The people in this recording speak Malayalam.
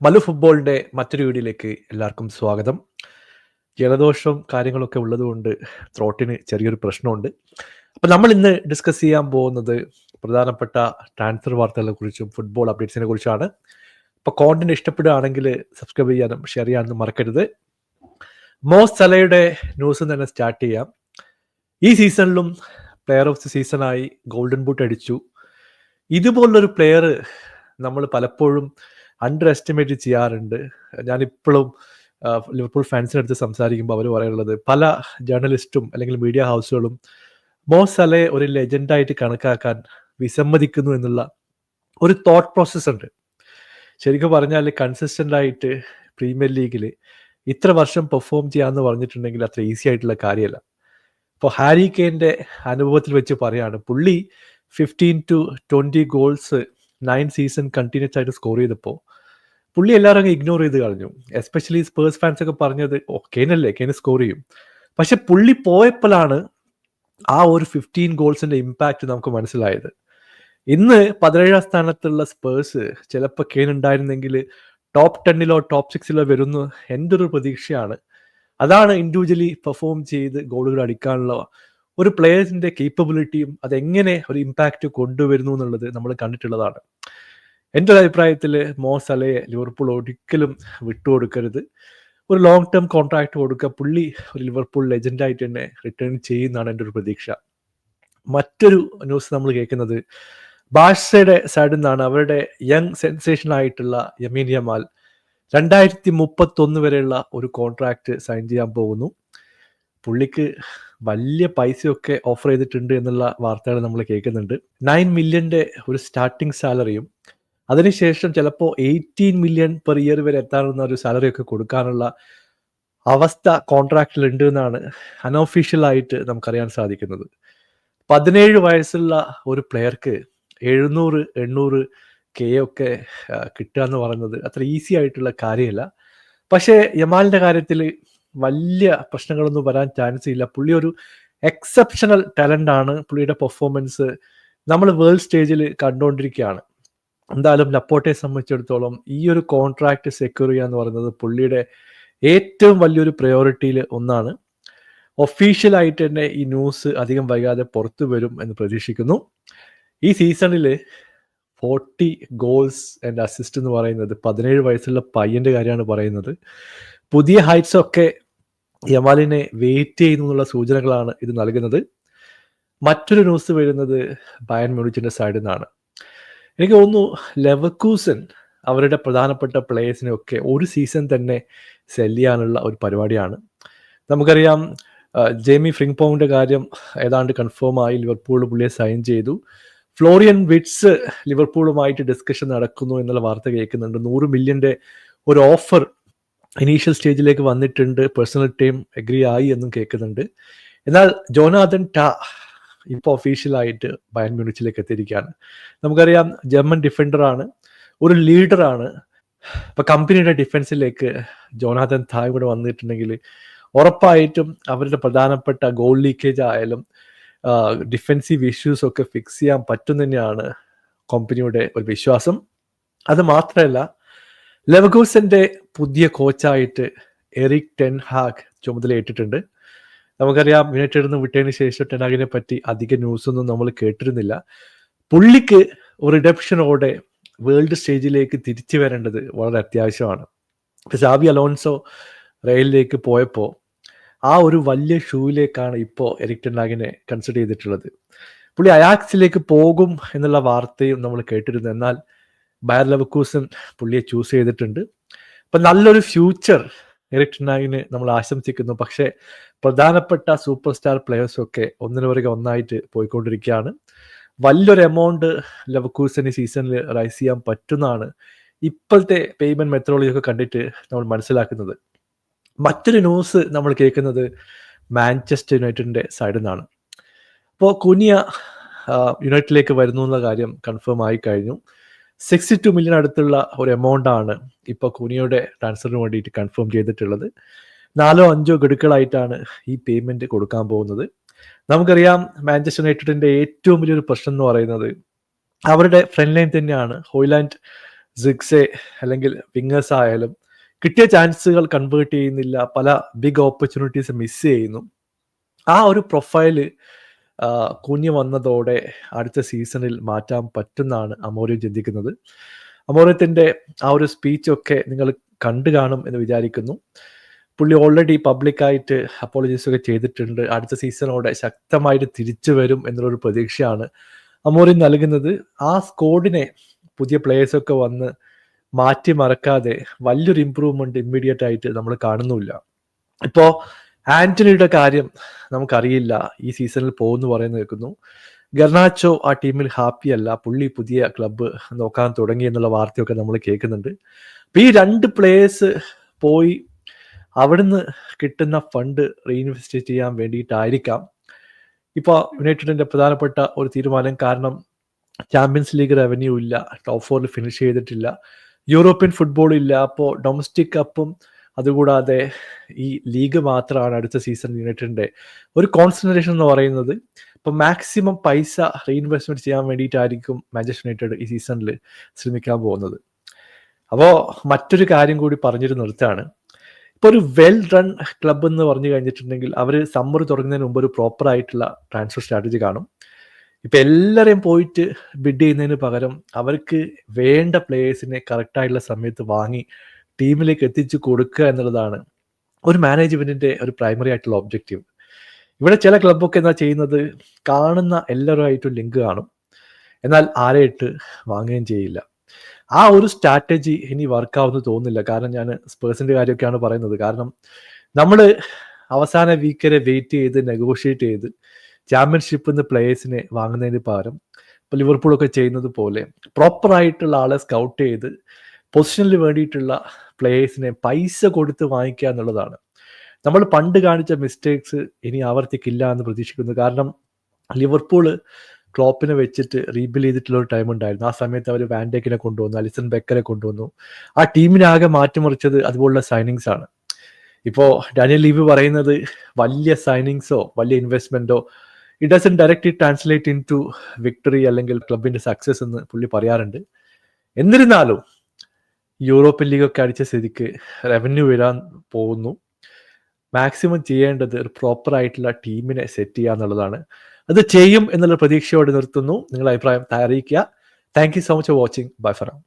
മല്ലു ഫുട്ബോളിന്റെ മറ്റൊരു വീഡിയോയിലേക്ക് എല്ലാവർക്കും സ്വാഗതം. ജലദോഷവും കാര്യങ്ങളൊക്കെ ഉള്ളതുകൊണ്ട് ത്രോട്ടിന് ചെറിയൊരു പ്രശ്നമുണ്ട്. അപ്പോൾ നമ്മൾ ഇന്ന് ഡിസ്കസ് ചെയ്യാൻ പോകുന്നത് പ്രധാനപ്പെട്ട ട്രാൻസ്ഫർ വാർത്തകളെ കുറിച്ചും ഫുട്ബോൾ അപ്ഡേറ്റ്സിനെ കുറിച്ചാണ്. അപ്പോൾ കോണ്ടന്റ് ഇഷ്ടപ്പെടുകയാണെങ്കിൽ സബ്സ്ക്രൈബ് ചെയ്യാനും ഷെയർ ചെയ്യാനും മറക്കരുത്. മോ സലയുടെ ന്യൂസ് തന്നെ സ്റ്റാർട്ട് ചെയ്യാം. ഈ സീസണിലും പ്ലെയർ ഓഫ് ദി സീസണായി ഗോൾഡൻ ബൂട്ട് അടിച്ചു. ഇതുപോലൊരു പ്ലെയർ നമ്മൾ പലപ്പോഴും അണ്ടർ എസ്റ്റിമേറ്റ് ചെയ്യാറുണ്ട്. ഞാനിപ്പോഴും ലിവർപൂൾ ഫാൻസിൻ്റെ അടുത്ത് സംസാരിക്കുമ്പോൾ അവർ പറയുള്ളത്, പല ജേർണലിസ്റ്റും അല്ലെങ്കിൽ മീഡിയ ഹൗസുകളും മോ സലയെ ഒരു ലെജൻഡായിട്ട് കണക്കാക്കാൻ വിസമ്മതിക്കുന്നു എന്നുള്ള ഒരു തോട്ട് പ്രോസസ് ഉണ്ട്. ശരിക്കും പറഞ്ഞാൽ കൺസിസ്റ്റൻ്റ് ആയിട്ട് പ്രീമിയർ ലീഗിൽ ഇത്ര വർഷം പെർഫോം ചെയ്യാമെന്ന് പറഞ്ഞിട്ടുണ്ടെങ്കിൽ അത്ര ഈസി ആയിട്ടുള്ള കാര്യമല്ല. ഇപ്പോൾ ഹാരി കെയിൻ്റെ അനുഭവത്തിൽ വെച്ച് പറയാണ്, പുള്ളി 15 to 20 ഗോൾസ് 9 സീസൺ കണ്ടിന്യൂസ് ആയിട്ട് സ്കോർ ചെയ്തപ്പോൾ പുള്ളി എല്ലാവരും ഇഗ്നോർ ചെയ്ത് കളഞ്ഞു. എസ്പെഷ്യലി സ്പേഴ്സ് ഫാൻസ് ഒക്കെ പറഞ്ഞത്, കെയ്നല്ലേ, കെയ്ന് സ്കോർ ചെയ്യും. പക്ഷെ പുള്ളി പോയപ്പോഴാണ് ആ ഒരു 15 ഗോൾസിന്റെ ഇമ്പാക്റ്റ് നമുക്ക് മനസ്സിലായത്. ഇന്ന് 17ാം സ്ഥാനത്തുള്ള സ്പേഴ്സ് ചിലപ്പോൾ കെയ്ൻ ഉണ്ടായിരുന്നെങ്കിൽ ടോപ്പ് 10 ടോപ്പ് 6 വരുന്നു എൻ്റെ ഒരു പ്രതീക്ഷയാണ്. അതാണ് ഇൻഡിവിജ്വലി പെർഫോം ചെയ്ത് ഗോളുകൾ അടിക്കാനുള്ള ഒരു പ്ലേയേഴ്സിന്റെ കേപ്പബിലിറ്റിയും അതെങ്ങനെ ഒരു ഇമ്പാക്റ്റ് കൊണ്ടുവരുന്നു എന്നുള്ളത് നമ്മൾ കണ്ടിട്ടുള്ളതാണ്. എൻ്റെ ഒരു അഭിപ്രായത്തിൽ മോ സലയെ ലിവർപൂൾ ഒരിക്കലും വിട്ടുകൊടുക്കരുത്. ഒരു ലോങ് ടേം കോൺട്രാക്ട് കൊടുക്കുക. പുള്ളി ഒരു ലിവർപൂൾ ലെജൻഡായിട്ട് തന്നെ റിട്ടേൺ ചെയ്യുന്നതാണ് എൻ്റെ ഒരു പ്രതീക്ഷ. മറ്റൊരു ന്യൂസ് നമ്മൾ കേൾക്കുന്നത് ബാഴ്സയുടെ സൈഡിൽ നിന്നാണ്. അവരുടെ യങ് സെൻസേഷൻ ആയിട്ടുള്ള യമീൻ യമാൽ 2031 വരെയുള്ള ഒരു കോൺട്രാക്ട് സൈൻ ചെയ്യാൻ പോകുന്നു. പുള്ളിക്ക് വലിയ പൈസയൊക്കെ ഓഫർ ചെയ്തിട്ടുണ്ട് എന്നുള്ള വാർത്തകൾ നമ്മൾ കേൾക്കുന്നുണ്ട്. 9 മില്യൻ്റെ ഒരു സ്റ്റാർട്ടിംഗ് സാലറിയും അതിനുശേഷം ചിലപ്പോൾ 18 മില്യൺ പെർ ഇയർ വരെ എത്താവുന്ന ഒരു സാലറി ഒക്കെ കൊടുക്കാനുള്ള അവസ്ഥ കോൺട്രാക്റ്റിൽ ഉണ്ട് എന്നാണ് അൺഒഫീഷ്യലായിട്ട് നമുക്കറിയാൻ സാധിക്കുന്നത്. 17 വയസ്സുള്ള ഒരു പ്ലെയർക്ക് 700-800 കെ ഒക്കെ കിട്ടുക എന്ന് പറയുന്നത് അത്ര ഈസി ആയിട്ടുള്ള കാര്യമല്ല. പക്ഷേ യമാലിൻ്റെ കാര്യത്തിൽ വലിയ പ്രശ്നങ്ങളൊന്നും വരാൻ ചാൻസ് ഇല്ല. പുള്ളി ഒരു എക്സെപ്ഷണൽ ടാലൻ്റ് ആണ്. പുള്ളിയുടെ പെർഫോമൻസ് നമ്മൾ വേൾഡ് സ്റ്റേജിൽ കണ്ടുകൊണ്ടിരിക്കുകയാണ്. എന്തായാലും ലപ്പോർട്ടയെ സംബന്ധിച്ചിടത്തോളം ഈ ഒരു കോൺട്രാക്ട് സെക്യൂർ ചെയ്യുക എന്ന് പറയുന്നത് പുള്ളിയുടെ ഏറ്റവും വലിയൊരു പ്രയോറിറ്റിയിൽ ഒന്നാണ്. ഒഫീഷ്യലായിട്ട് തന്നെ ഈ ന്യൂസ് അധികം വൈകാതെ പുറത്തു വരും എന്ന് പ്രതീക്ഷിക്കുന്നു. ഈ സീസണിൽ 40 ഗോൾസ് ആൻഡ് അസിസ്റ്റ് എന്ന് പറയുന്നത് 17 വയസ്സുള്ള പയ്യൻ്റെ കാര്യമാണ് പറയുന്നത്. പുതിയ ഹൈറ്റ്സ് ഒക്കെ യമാലിനെ വെയിറ്റ് ചെയ്യുന്നു എന്നുള്ള സൂചനകളാണ് ഇത് നൽകുന്നത്. മറ്റൊരു ന്യൂസ് വരുന്നത് ബയൺ മ്യൂണിച്ചിൻ്റെ സൈഡിൽ നിന്നാണ്. എനിക്ക് തോന്നുന്നു ലെവർകൂസൻ അവരുടെ പ്രധാനപ്പെട്ട പ്ലേയേഴ്സിനെ ഒക്കെ ഒരു സീസൺ തന്നെ സെൽ ചെയ്യാനുള്ള ഒരു പരിപാടിയാണ്. നമുക്കറിയാം, ജേമി ഫ്രിങ്പോങ്ങിൻ്റെ കാര്യം ഏതാണ്ട് കൺഫേം ആയി. ലിവർപൂൾ പുള്ളിയെ സൈൻ ചെയ്തു. ഫ്ലോറിയൻ വിറ്റ്സ് ലിവർപൂളുമായിട്ട് ഡിസ്കഷൻ നടക്കുന്നു എന്നുള്ള വാർത്ത കേൾക്കുന്നുണ്ട്. 100 മില്യൻ്റെ ഒരു ഓഫർ ഇനീഷ്യൽ സ്റ്റേജിലേക്ക് വന്നിട്ടുണ്ട്. പേഴ്സണൽ ടീം എഗ്രി ആയി എന്നും കേൾക്കുന്നുണ്ട്. എന്നാൽ ജോനാഥൻ ടാ ഇപ്പോൾ ഒഫീഷ്യലായിട്ട് ബയൺ മ്യൂണിച്ചിലേക്ക് എത്തിയിരിക്കുകയാണ്. നമുക്കറിയാം, ജർമ്മൻ ഡിഫൻഡറാണ്, ഒരു ലീഡറാണ്. ഇപ്പോൾ കമ്പനിയുടെ ഡിഫൻസിലേക്ക് ജോനാഥൻ ടാ ഇവിടെ വന്നിട്ടുണ്ടെങ്കിൽ ഉറപ്പായിട്ടും അവരുടെ പ്രധാനപ്പെട്ട ഗോൾ ലീക്കേജ് ആയാലും ഡിഫെൻസീവ് ഇഷ്യൂസ് ഒക്കെ ഫിക്സ് ചെയ്യാൻ പറ്റും തന്നെയാണ് കമ്പനിയുടെ ഒരു വിശ്വാസം. അത് മാത്രമല്ല, ലെവർകൂസന്റെ പുതിയ കോച്ചായിട്ട് എറിക് ടെൻ ഹാഗ് ചുമതലയേറ്റിട്ടുണ്ട്. നമുക്കറിയാം, യുണൈറ്റഡിൽ നിന്ന് വിട്ടതിന് ശേഷം ടെൻ ഹാഗിനെ പറ്റി അധിക ന്യൂസൊന്നും നമ്മൾ കേട്ടിരുന്നില്ല. പുള്ളിക്ക് ഒരു റിഡപ്ഷനോടെ വേൾഡ് സ്റ്റേജിലേക്ക് തിരിച്ചു വരേണ്ടത് വളരെ അത്യാവശ്യമാണ്. സാബി അലോൺസോ റയലിലേക്ക് പോയപ്പോൾ ആ ഒരു വലിയ ഷൂയിലേക്കാണ് ഇപ്പോൾ എറിക് ടെൻ ഹാഗിനെ കൺസിഡർ ചെയ്തിട്ടുള്ളത്. പുള്ളി അയാക്സിലേക്ക് പോകും എന്നുള്ള വാർത്തയും നമ്മൾ കേട്ടിരുന്നു. എന്നാൽ ബയർ ലെവർകൂസൻ പുള്ളിയെ ചൂസ് ചെയ്തിട്ടുണ്ട്. അപ്പം നല്ലൊരു ഫ്യൂച്ചർ എറിക് ടെൻ ഹാഗിന് നമ്മൾ ആശംസിക്കുന്നു. പക്ഷേ പ്രധാനപ്പെട്ട സൂപ്പർ സ്റ്റാർ പ്ലെയേഴ്സൊക്കെ ഒന്നിനു പുറകെ ഒന്നായിട്ട് പോയിക്കൊണ്ടിരിക്കുകയാണ്. വലിയൊരു എമൗണ്ട് ലെവർകൂസൻ ഈ സീസണിൽ റൈസ് ചെയ്യാൻ പറ്റുന്നതാണ് ഇപ്പോഴത്തെ പേയ്മെൻറ്റ് മെത്തഡോളജി ഒക്കെ കണ്ടിട്ട് നമ്മൾ മനസ്സിലാക്കുന്നത്. മറ്റൊരു ന്യൂസ് നമ്മൾ കേൾക്കുന്നത് മാഞ്ചസ്റ്റർ യുണൈറ്റഡിൻ്റെ സൈഡിൽ നിന്നാണ്. അപ്പോൾ കുനിയ യുണൈറ്റഡിലേക്ക് വരുന്നു എന്നുള്ള കാര്യം കൺഫേം ആയി കഴിഞ്ഞു. 62 മില്യൺ അടുത്തുള്ള ഒരു എമൗണ്ടാണ് ഇപ്പോൾ കുനിയയുടെ ട്രാൻസ്ഫറിന് വേണ്ടിയിട്ട് കൺഫേം ചെയ്തിട്ടുള്ളത്. 4-5 ഗഡുക്കളായിട്ടാണ് ഈ പേയ്മെൻറ്റ് കൊടുക്കാൻ പോകുന്നത്. നമുക്കറിയാം, മാഞ്ചസ്റ്റർ യുണൈറ്റഡിൻ്റെ ഏറ്റവും വലിയൊരു പ്രശ്നം എന്ന് പറയുന്നത് അവരുടെ ഫ്രണ്ട് ലൈൻ തന്നെയാണ്. ഹോയ്ലാൻഡ് സിക്സെ അല്ലെങ്കിൽ വിങ്ങേഴ്സ് ആയാലും കിട്ടിയ ചാൻസുകൾ കൺവേർട്ട് ചെയ്യുന്നില്ല, പല ബിഗ് ഓപ്പർച്യൂണിറ്റീസ് മിസ് ചെയ്യുന്നു. ആ ഒരു പ്രൊഫൈല് കുഞ്ഞ് വന്നതോടെ അടുത്ത സീസണിൽ മാറ്റാൻ പറ്റുമെന്നാണ് അമോറിയം ചിന്തിക്കുന്നത്. അമോറിയത്തിൻ്റെ ആ ഒരു സ്പീച്ചൊക്കെ നിങ്ങൾ കണ്ടു കാണും എന്ന് വിചാരിക്കുന്നു. പുള്ളി ഓൾറെഡി പബ്ലിക്കായിട്ട് അപ്പോളജീസ് ഒക്കെ ചെയ്തിട്ടുണ്ട്. അടുത്ത സീസണോടെ ശക്തമായിട്ട് തിരിച്ചു വരും എന്നുള്ളൊരു പ്രതീക്ഷയാണ് അമോറിയം നൽകുന്നത്. ആ സ്കോഡിനെ പുതിയ പ്ലേയേഴ്സൊക്കെ വന്ന് മാറ്റി മറക്കാതെ വലിയൊരു ഇമ്പ്രൂവ്മെന്റ് ഇമ്മീഡിയറ്റ് ആയിട്ട് നമ്മൾ കാണുന്നില്ല. ഇപ്പോൾ ആന്റണിയുടെ കാര്യം നമുക്കറിയില്ല, ഈ സീസണിൽ പോകുന്നു പറയുന്നു കേൾക്കുന്നു. ഗർണാച്ചോ ആ ടീമിൽ ഹാപ്പി അല്ല, പുള്ളി പുതിയ ക്ലബ്ബ് നോക്കാൻ തുടങ്ങി എന്നുള്ള വാർത്തയൊക്കെ നമ്മൾ കേൾക്കുന്നുണ്ട്. അപ്പം ഈ 2 പ്ലേയേഴ്സ് പോയി അവിടുന്ന് കിട്ടുന്ന ഫണ്ട് റീഇൻവെസ്റ്റ് ചെയ്യാൻ വേണ്ടിയിട്ടായിരിക്കാം ഇപ്പോൾ യുണൈറ്റഡിന്റെ പ്രധാനപ്പെട്ട ഒരു തീരുമാനം. കാരണം ചാമ്പ്യൻസ് ലീഗ് റവന്യൂ ഇല്ല, ടോപ്പ് 4 ഫിനിഷ് ചെയ്തിട്ടില്ല, യൂറോപ്യൻ ഫുട്ബോൾ ഇല്ല. അപ്പോൾ ഡൊമസ്റ്റിക് കപ്പും അതുകൂടാതെ ഈ ലീഗ് മാത്രമാണ് അടുത്ത സീസൺ യുണൈറ്റഡിന്റെ ഒരു കോൺസെൻട്രേഷൻ എന്ന് പറയുന്നത്. അപ്പോൾ മാക്സിമം പൈസ റീഇൻവെസ്റ്റ്മെന്റ് ചെയ്യാൻ വേണ്ടിയിട്ടായിരിക്കും മാഞ്ചസ്റ്റർ യുണൈറ്റഡ് ഈ സീസണിൽ ശ്രമിക്കാൻ പോകുന്നത്. അപ്പോൾ മറ്റൊരു കാര്യം കൂടി പറഞ്ഞിട്ട് നിർത്താണ്. ഇപ്പോൾ ഒരു വെൽ റൺ ക്ലബ് എന്ന് പറഞ്ഞു കഴിഞ്ഞിട്ടുണ്ടെങ്കിൽ അവർ സമ്മർ തുടങ്ങുന്നതിന് മുമ്പ് ഒരു പ്രോപ്പർ ആയിട്ടുള്ള ട്രാൻസ്ഫർ സ്ട്രാറ്റജി കാണും. ഇപ്പം എല്ലാവരെയും പോയിട്ട് ബിഡ് ചെയ്യുന്നതിന് പകരം അവർക്ക് വേണ്ട പ്ലേയേഴ്സിനെ കറക്റ്റായിട്ടുള്ള സമയത്ത് വാങ്ങി ടീമിലേക്ക് എത്തിച്ചു കൊടുക്കുക എന്നുള്ളതാണ് ഒരു മാനേജ്മെന്റിന്റെ ഒരു പ്രൈമറി ആയിട്ടുള്ള ഒബ്ജക്റ്റീവ്. ഇവിടെ ചില ക്ലബ്ബൊക്കെ എന്താ ചെയ്യുന്നത്, കാണുന്ന എല്ലാവരുമായിട്ടും ലിങ്ക് കാണും, എന്നാൽ ആരെയിട്ട് വാങ്ങുകയും ചെയ്യില്ല. ആ ഒരു സ്ട്രാറ്റജി ഇനി വർക്കാവുമെന്ന് തോന്നുന്നില്ല. കാരണം ഞാൻ സ്പേഴ്സിന്റെ കാര്യമൊക്കെയാണ് പറയുന്നത്. കാരണം നമ്മൾ അവസാന വീക്കിനെ വെയിറ്റ് ചെയ്ത് നെഗോഷിയേറ്റ് ചെയ്ത് ചാമ്പ്യൻഷിപ്പിൽ നിന്ന് പ്ലേയേഴ്സിനെ വാങ്ങുന്നതിന് പകരം ഇപ്പോൾ ലിവർപൂളൊക്കെ ചെയ്യുന്നത് പോലെ പ്രോപ്പറായിട്ടുള്ള ആളെ സ്കൗട്ട് ചെയ്ത് പൊസിഷനിൽ വേണ്ടിയിട്ടുള്ള പ്ലേയേഴ്സിനെ പൈസ കൊടുത്ത് വാങ്ങിക്കുക എന്നുള്ളതാണ്. നമ്മൾ പണ്ട് കാണിച്ച മിസ്റ്റേക്സ് ഇനി ആവർത്തിക്കില്ല എന്ന് പ്രതീക്ഷിക്കുന്നു. കാരണം ലിവർപൂള് ക്ലോപ്പിനെ വെച്ചിട്ട് റീബിൽഡ് ചെയ്തിട്ടുള്ള ഒരു ടൈം ഉണ്ടായിരുന്നു. ആ സമയത്ത് അവർ വാൻഡേക്കിനെ കൊണ്ടുവന്നു, അലിസൺ ബെക്കറെ കൊണ്ടുവന്നു. ആ ടീമിനെ ആകെ മാറ്റിമറിച്ചത് അതുപോലുള്ള സൈനിങ്സ് ആണ്. ഇപ്പോൾ ഡാനിയൽ ലീവി പറയുന്നത് വലിയ സൈനിങ്സോ വലിയ ഇൻവെസ്റ്റ്മെന്റോ it doesn't directly translate in to victory അല്ലെങ്കിൽ ക്ലബിന്റെ സക്സസ് എന്ന് പുള്ളി പറയാറുണ്ട്. എന്നിരുന്നാലും യൂറോപ്യൻ ലീഗൊക്കെ അടിച്ച സ്ഥിതിക്ക് റവന്യൂ വരാൻ പോകുന്നു. മാക്സിമം ചെയ്യേണ്ടത് ഒരു പ്രോപ്പർ ആയിട്ടുള്ള ടീമിനെ സെറ്റ് ചെയ്യുക എന്നുള്ളതാണ്. അത് ചെയ്യും എന്നുള്ള പ്രതീക്ഷയോടെ നിർത്തുന്നു. നിങ്ങളുടെ അഭിപ്രായം അറിയിക്കുക. Thank you so much for watching. Bye for now.